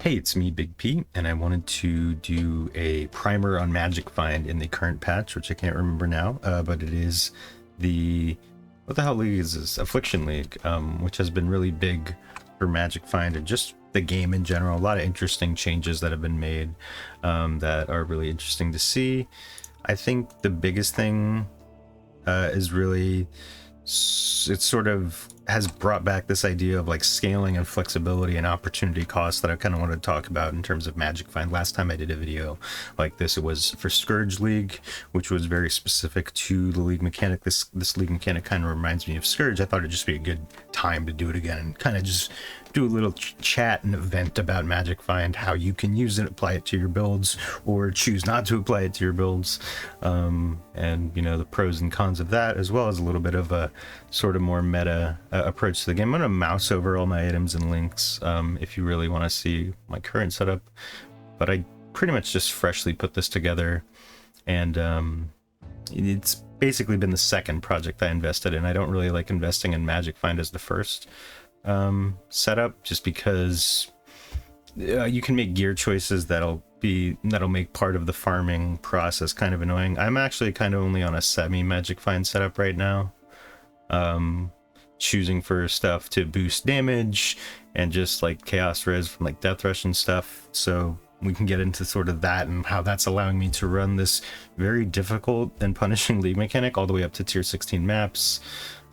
Hey, it's me, Big P, and I wanted to do a primer on Magic Find in the current patch, which I can't remember now, but it is the, what the hell league is this? Affliction League, which has been really big for Magic Find and just the game in general. A lot of interesting changes that have been made that are really interesting to see. I think the biggest thing is really, it sort of has brought back this idea of like scaling and flexibility and opportunity cost that I kind of wanted to talk about in terms of Magic Find. Last time I did a video like this, it was for Scourge League, which was very specific to the league mechanic. This league mechanic kind of reminds me of Scourge. I thought it'd just be a good time to do it again and kind of just do a little chat and event about Magic Find, how you can use it, apply it to your builds, or choose not to apply it to your builds, and you know, the pros and cons of that, as well as a little bit of a sort of more meta approach to the game. I'm going to mouse over all my items and links if you really want to see my current setup, but I pretty much just freshly put this together, and it's basically been the second project I invested in. I don't really like investing in Magic Find as the first setup, just because you can make gear choices that'll make part of the farming process kind of annoying. I'm actually kind of only on a semi Magic Find setup right now, choosing for stuff to boost damage and just like chaos res from like death rush and stuff, so we can get into sort of that and how that's allowing me to run this very difficult and punishing league mechanic all the way up to tier 16 maps.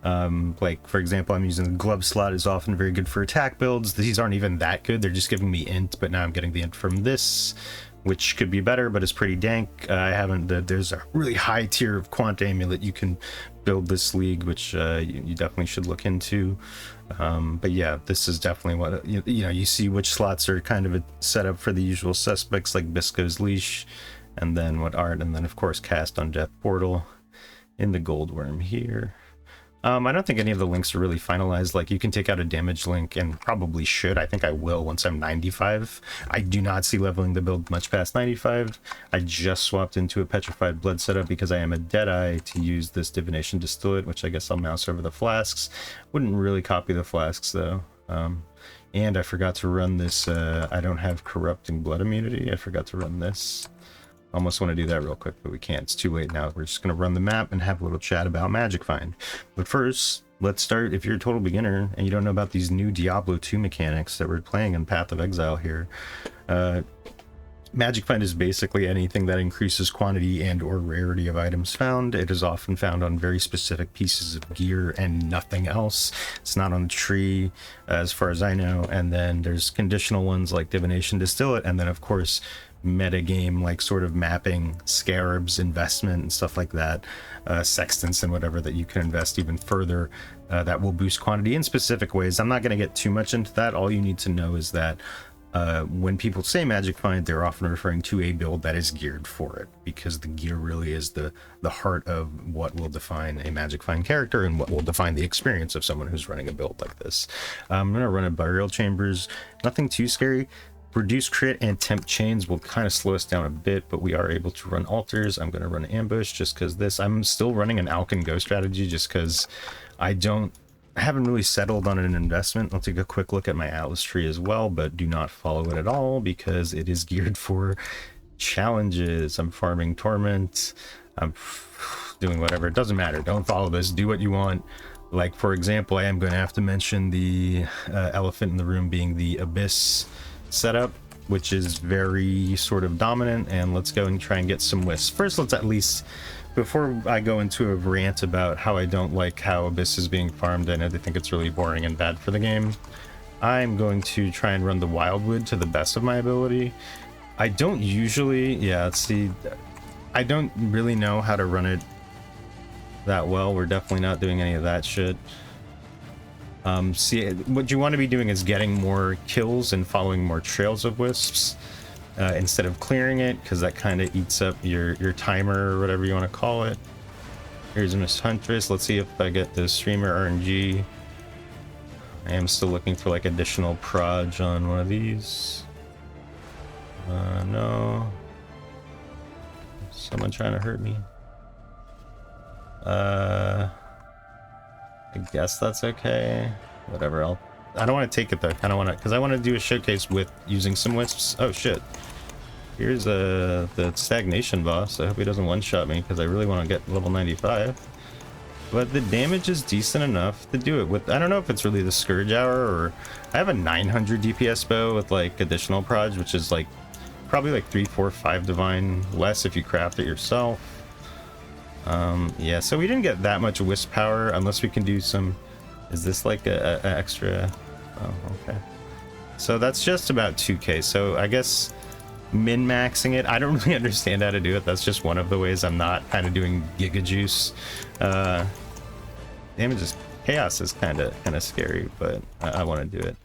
Like for example, I'm using the glove slot, is often very good for attack builds. These aren't even that good, they're just giving me int, but now I'm getting the int from this, which could be better, but it's pretty dank. There's a really high tier of Quant Amulet you can build this league, which you definitely should look into. But yeah, this is definitely what, you know, you see which slots are kind of a setup for the usual suspects like Bisco's Leash, and then what art, and then of course Cast on Death Portal in the Gold Worm here. I don't think any of the links are really finalized. Like, you can take out a damage link, and probably should. I think I will once I'm 95. I do not see leveling the build much past 95. I just swapped into a Petrified Blood setup because I am a Deadeye to use this Divination Distillate, which I guess I'll mouse over the flasks. Wouldn't really copy the flasks, though. And I forgot to run this, I don't have Corrupting Blood immunity. I forgot to run this. Almost want to do that real quick, but we can't. It's too late now. We're just going to run the map and have a little chat about Magic Find. But first, let's start. If you're a total beginner and you don't know about these new Diablo 2 mechanics that we're playing in Path of Exile here, Magic Find is basically anything that increases quantity and or rarity of items found. It is often found on very specific pieces of gear and nothing else. It's not on a tree, as far as I know. And then there's conditional ones like Divination Distillate, and then of course metagame, like sort of mapping, scarabs, investment, and stuff like that, sextants and whatever that you can invest even further, that will boost quantity in specific ways. I'm not going to get too much into that. All you need to know is that when people say Magic Find, they're often referring to a build that is geared for it, because the gear really is the heart of what will define a Magic Find character and what will define the experience of someone who's running a build like this. I'm going to run a Burial Chambers, nothing too scary. Reduce crit and temp chains will kind of slow us down a bit, but we are able to run altars. I'm going to run ambush just because I'm still running an Alch and Go strategy just because I haven't really settled on an investment. I'll take a quick look at my Atlas tree as well, but do not follow it at all because it is geared for challenges. I'm farming Torment. I'm doing whatever. It doesn't matter. Don't follow this. Do what you want. Like, for example, I am going to have to mention the elephant in the room being the Abyss setup, which is very sort of dominant, and let's go and try and get some wisps. First, let's at least, before I go into a rant about how I don't like how Abyss is being farmed and I think it's really boring and bad for the game, I'm going to try and run the Wildwood to the best of my ability. I don't usually, I don't really know how to run it that well. We're definitely not doing any of that shit. See, what you want to be doing is getting more kills and following more trails of wisps instead of clearing it, because that kind of eats up your timer or whatever you want to call it. Here's Miss Huntress. Let's see if I get the streamer RNG. I am still looking for like additional proj on one of these. No. Someone trying to hurt me. I guess that's okay. Whatever, I'll I don't want to take it though. I don't want to, because I want to do a showcase with using some wisps. Oh shit. Here's the stagnation boss. I hope he doesn't one-shot me because I really want to get level 95. But the damage is decent enough to do it with. I don't know if it's really the Scourge Hour, or I have a 900 DPS bow with like additional proj, which is like probably like 3, 4, 5 divine less if you craft it yourself. Yeah, so we didn't get that much wisp power unless we can do some. Is this like a extra? Oh, okay. So that's just about 2k. So I guess min-maxing it, I don't really understand how to do it. That's just one of the ways I'm not kind of doing giga juice. Damage is chaos is kind of scary, but I want to do it.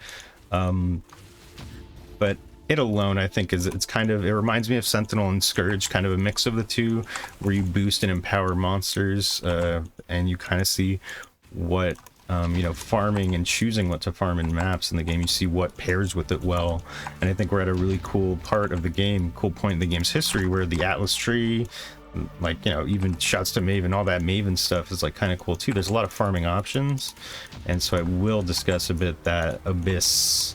But it alone, I think, it's kind of, it reminds me of Sentinel and Scourge, kind of a mix of the two, where you boost and empower monsters, and you kind of see what you know, farming and choosing what to farm in maps in the game. You see what pairs with it well, and I think we're at a really cool part of the game, cool point in the game's history, where the Atlas tree, like, you know, even shouts to Maven, all that Maven stuff is like kind of cool too. There's a lot of farming options, and so I will discuss a bit that Abyss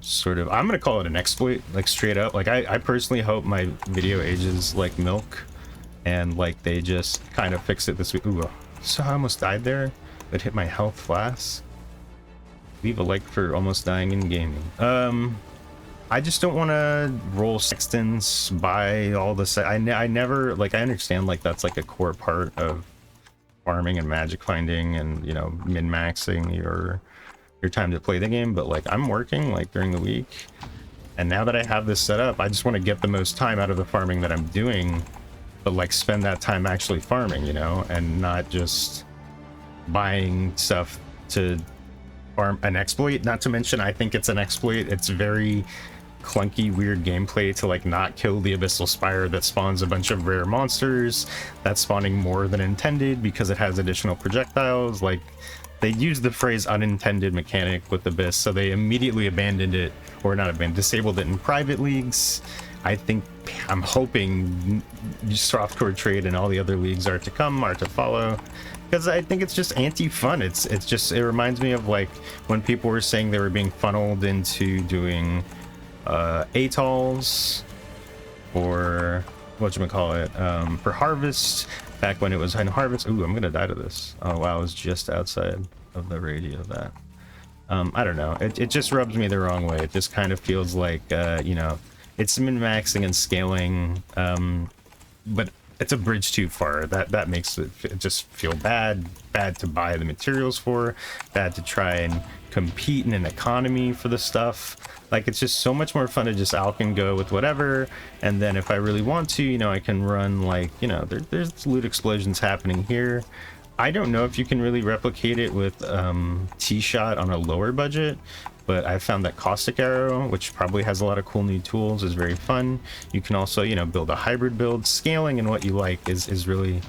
sort of, I'm gonna call it an exploit, like straight up. Like I personally hope my video ages like milk, and like they just kind of fix it this week. Ooh, so I almost died there. It hit my health flask. Leave a like for almost dying in gaming. I just don't want to roll sextants, buy all the I never, like, I understand like that's like a core part of farming and magic finding and, you know, min-maxing your time to play the game, but like I'm working like during the week, and now that I have this set up, I just want to get the most time out of the farming that I'm doing, but like spend that time actually farming, you know, and not just buying stuff to farm an exploit. Not to mention, I think it's an exploit. It's very clunky, weird gameplay to like not kill the Abyssal Spire that spawns a bunch of rare monsters that's spawning more than intended because it has additional projectiles. Like, they used the phrase unintended mechanic with Abyss, so they immediately abandoned it, or not abandoned, disabled it in private leagues. I think, I'm hoping Softcore Trade and all the other leagues are to come, are to follow, because I think it's just anti-fun. It's just, it reminds me of like when people were saying they were being funneled into doing ATOLs or whatchamacallit, for Harvest, back when it was in Harvest. Ooh, I'm gonna die to this. Oh wow, I was just outside of the radio of that. I don't know, it just rubs me the wrong way. It just kind of feels like, you know, it's min-maxing and scaling, but it's a bridge too far. That makes it just feel bad to buy the materials for, bad to try and compete in an economy for the stuff. Like, it's just so much more fun to just alch and go with whatever, and then if I really want to, you know, I can run, like, you know, there's loot explosions happening here. I don't know if you can really replicate it with T-Shot on a lower budget, but I found that Caustic Arrow, which probably has a lot of cool new tools, is very fun. You can also, you know, build a hybrid build. Scaling and what you like is really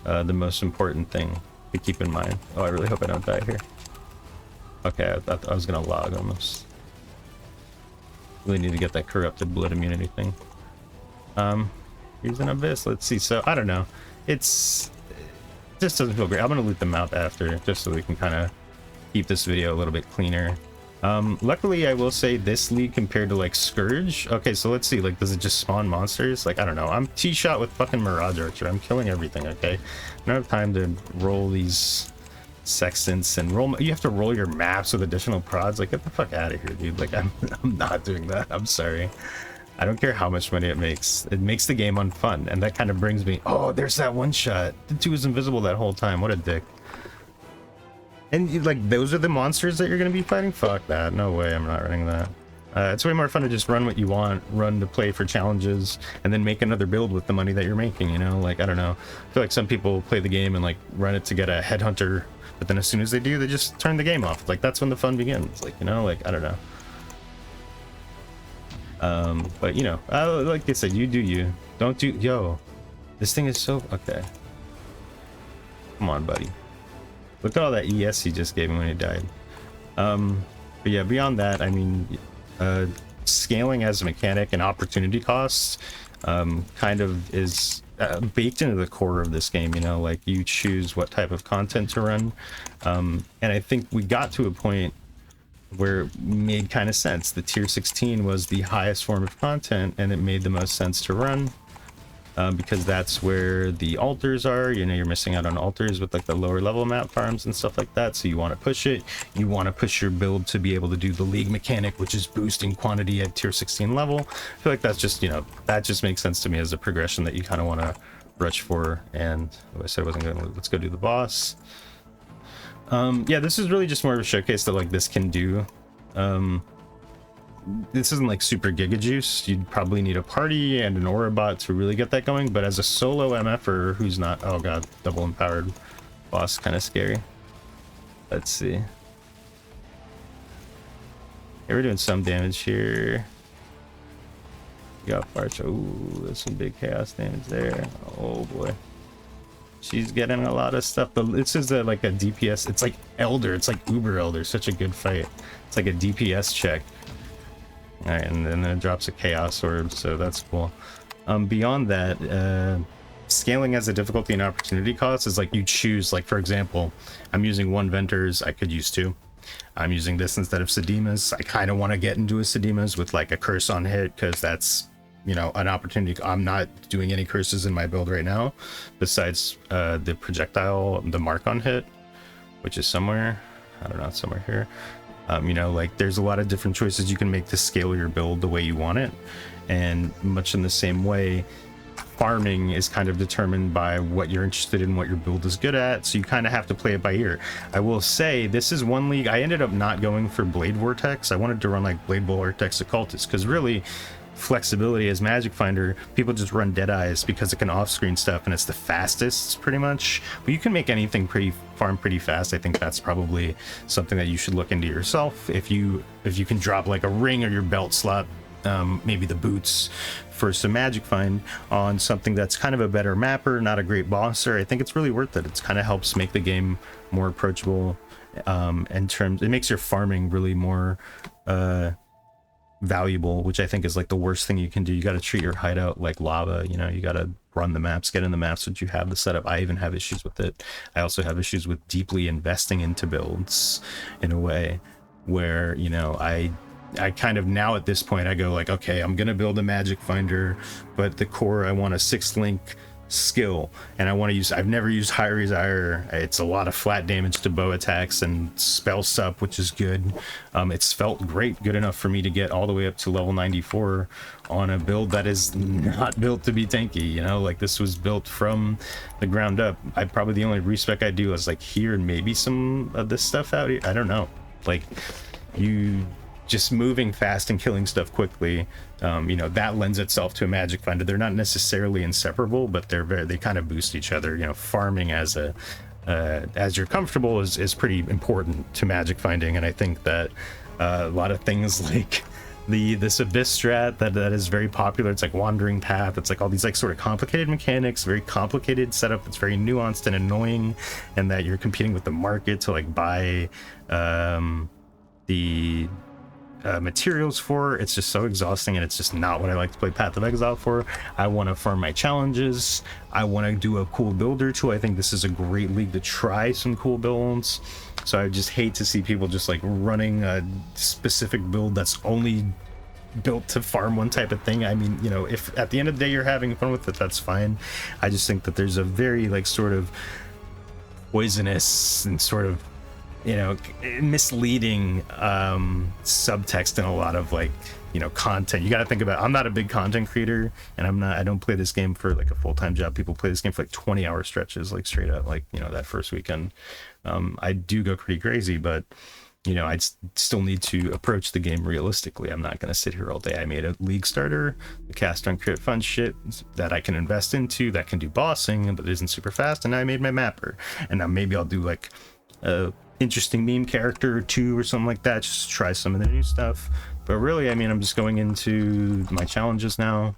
the most important thing to keep in mind. Oh, I really hope I don't die here. Okay, I thought I was gonna log almost. Really need to get that corrupted blood immunity thing. Here's an Abyss. Let's see. So I don't know. It just doesn't feel great. I'm gonna loot them out after, just so we can kind of keep this video a little bit cleaner. Luckily, I will say this league compared to like Scourge. Okay, so let's see. Like, does it just spawn monsters? Like, I don't know. I'm T-Shot with fucking Mirage Archer. I'm killing everything. Okay, I don't have time to roll these sextants and roll. You have to roll your maps with additional prods. Like, get the fuck out of here, dude. Like, I'm not doing that. I'm sorry. I don't care how much money it makes. It makes the game unfun, and that kind of brings me. Oh, there's that one shot. The 2 was invisible that whole time. What a dick. And like, those are the monsters that you're gonna be fighting? Fuck that. No way. I'm not running that. It's way more fun to just run what you want, run to play for challenges, and then make another build with the money that you're making, you know? Like, I don't know. I feel like some people play the game and like run it to get a headhunter, but then as soon as they do, they just turn the game off. Like, that's when the fun begins. Like, you know, like, I don't know. But you know, like I said, you do you. Don't do. Yo, this thing is so okay. Come on, buddy. Look at all that ES he just gave me when he died. But yeah, beyond that, I mean, scaling as a mechanic and opportunity costs kind of is baked into the core of this game. You know, like, you choose what type of content to run, and I think we got to a point where it made kind of sense. The tier 16 was the highest form of content, and it made the most sense to run. Because that's where the altars are. You know, you're missing out on altars with like the lower level map farms and stuff like that, so you want to push it. You want to push your build to be able to do the league mechanic, which is boosting quantity at tier 16 level. I feel like that's just, you know, that just makes sense to me as a progression that you kind of want to rush for. And I said I wasn't gonna, let's go do the boss. Yeah, this is really just more of a showcase that like this can do. This isn't like super giga juice. You'd probably need a party and an aura bot to really get that going, but as a solo MFer who's not, oh god, double empowered boss, kind of scary. Let's see. Yeah, we're doing some damage here. We got Farch. Ooh, there's some big chaos damage there. Oh boy, she's getting a lot of stuff. But this is like a DPS. It's like Elder. It's like Uber Elder. Such a good fight. It's like a DPS check. All right, and then it drops a chaos orb, so that's cool. Beyond that, scaling as a difficulty and opportunity cost is like you choose, like for example, I'm using 1 Venters, I could use 2. I'm using this instead of Sedemas. I kind of want to get into a Sedemas with like a curse on hit, because that's, you know, an opportunity. I'm not doing any curses in my build right now, besides the projectile, the mark on hit, which is somewhere, I don't know, it's somewhere here. You know, like there's a lot of different choices you can make to scale your build the way you want it, and much in the same way, farming is kind of determined by what you're interested in, what your build is good at, so you kind of have to play it by ear. I will say this is one league I ended up not going for Blade Vortex. I wanted to run like Blade Vortex Occultist, because really flexibility as Magic Finder, people just run Deadeyes because it can off-screen stuff and it's the fastest pretty much, but you can make anything farm pretty fast. I think that's probably something that you should look into yourself. If you can drop like a ring or your belt slot, maybe the boots for some Magic Find on something that's kind of a better mapper, not a great bosser, I think it's really worth it. It kind of helps make the game more approachable. In terms, it makes your farming really more valuable, which I think is like the worst thing you can do. You got to treat your hideout like lava, you know, you got to run the maps, get in the maps that you have the setup. I even have issues with it. I also have issues with deeply investing into builds in a way where, you know, I kind of now at this point I go like, okay, I'm gonna build a Magic Finder, but the core I want a 6 link skill, and I want to use, I've never used Hyri's Ire. It's a lot of flat damage to bow attacks and spell sup, which is good. It's felt great, good enough for me to get all the way up to level 94 on a build that is not built to be tanky, you know, like this was built from the ground up. I probably, the only respec I do is like here and maybe some of this stuff out here, I don't know, like you just moving fast and killing stuff quickly, you know, that lends itself to a Magic Finder. They're not necessarily inseparable, but they kind of boost each other. You know, farming as a as you're comfortable is pretty important to Magic Finding, and I think that a lot of things like this Abyss strat that is very popular. It's like Wandering Path. It's like all these like sort of complicated mechanics, very complicated setup that's very nuanced and annoying, and that you're competing with the market to like buy the materials for. It's just so exhausting, and it's just not what I like to play Path of Exile for. I want to farm my challenges. I want to do a cool build or two. I think this is a great league to try some cool builds. So I just hate to see people just like running a specific build that's only built to farm one type of thing. I mean, you know, if at the end of the day you're having fun with it, that's fine. I just think that there's a very like sort of poisonous and sort of, you know, misleading subtext in a lot of like, you know, content. You got to think about, I'm not a big content creator, and I don't play this game for like a full-time job. People play this game for like 20-hour stretches, like straight up, like, you know, that first weekend. I do go pretty crazy, but you know, I still need to approach the game realistically. I'm not going to sit here all day. I made a league starter, the cast on crit fun shit that I can invest into, that can do bossing, but isn't super fast, and I made my mapper. And now maybe I'll do like a interesting meme character or 2 or something like that, just to try some of the new stuff. But really, I mean, I'm just going into my challenges now,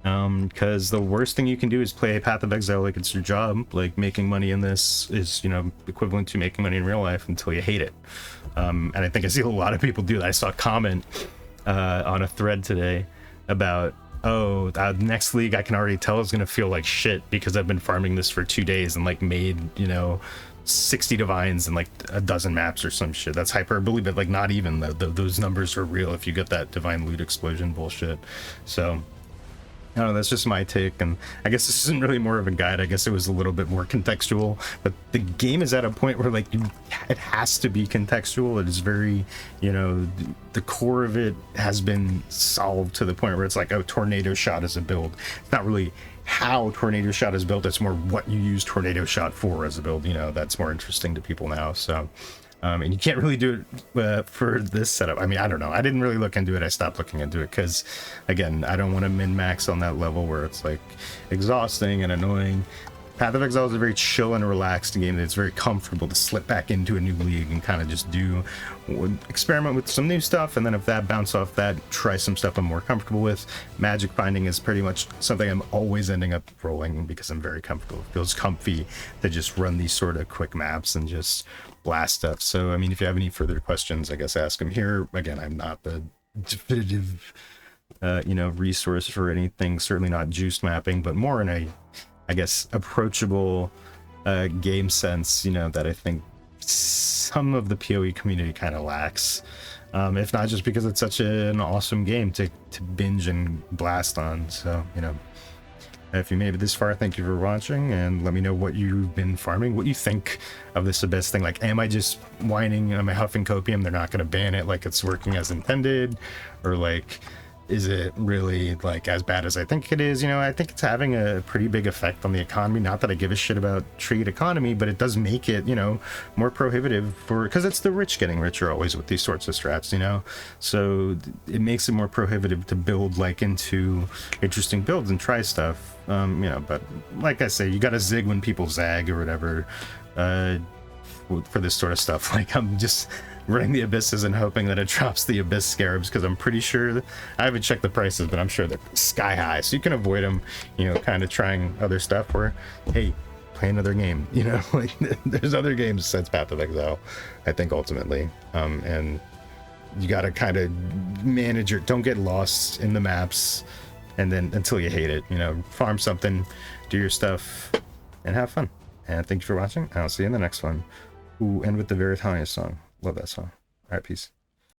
because the worst thing you can do is play Path of Exile like it's your job. Like, making money in this is, you know, equivalent to making money in real life until you hate it. And I think I see a lot of people do that. I saw a comment on a thread today about, oh, next league I can already tell is gonna feel like shit because I've been farming this for 2 days and like made, you know, 60 divines and like a dozen maps or some shit. That's hyperbole, but like not even those numbers are real if you get that divine loot explosion bullshit. So I don't know, that's just my take, and I guess this isn't really more of a guide. I guess it was a little bit more contextual, but the game is at a point where like it has to be contextual. It is very, you know, the core of it has been solved to the point where it's like, oh, tornado shot is a build. It's not really how tornado shot is built, it's more what you use tornado shot for as a build. You know, that's more interesting to people now. So and you can't really do it for this setup. I mean, I don't know. I didn't really look into it. I stopped looking into it because, again, I don't want to min-max on that level where it's like exhausting and annoying. Path of Exile is a very chill and relaxed game that's very comfortable to slip back into a new league and kind of just experiment with some new stuff, and then if that bounce off that, try some stuff I'm more comfortable with. Magic finding is pretty much something I'm always ending up rolling because I'm very comfortable. It feels comfy to just run these sort of quick maps and just blast stuff. So I mean, if you have any further questions, I guess ask them here. Again, I'm not the definitive you know, resource for anything, certainly not juice mapping, but more in a, I guess, approachable game sense, you know, that I think some of the PoE community kind of lacks. If not just because it's such an awesome game to binge and blast on. So, you know, if you made it this far, thank you for watching, and let me know what you've been farming, what you think of this Abyss thing. Like, am I just whining, am I huffing copium, they're not going to ban it, like it's working as intended? Or like, is it really like as bad as I think it is? You know, I think it's having a pretty big effect on the economy. Not that I give a shit about trade economy, but it does make it, you know, more prohibitive for, because it's the rich getting richer always with these sorts of strats, you know? So it makes it more prohibitive to build like into interesting builds and try stuff. You know, but like I say, you gotta zig when people zag or whatever for this sort of stuff. Like, I'm just running the abysses and hoping that it drops the abyss scarabs, because I'm pretty sure I haven't checked the prices, but I'm sure they're sky high, so you can avoid them, you know, kind of trying other stuff where, hey, play another game, you know. Like, there's other games besides Path of Exile, I think, ultimately, and you got to kind of manage your, don't get lost in the maps and then until you hate it, you know. Farm something, do your stuff, and have fun. And thank you for watching. I'll see you in the next one. Ooh, end with the Veritania song. Love that song. All right, peace.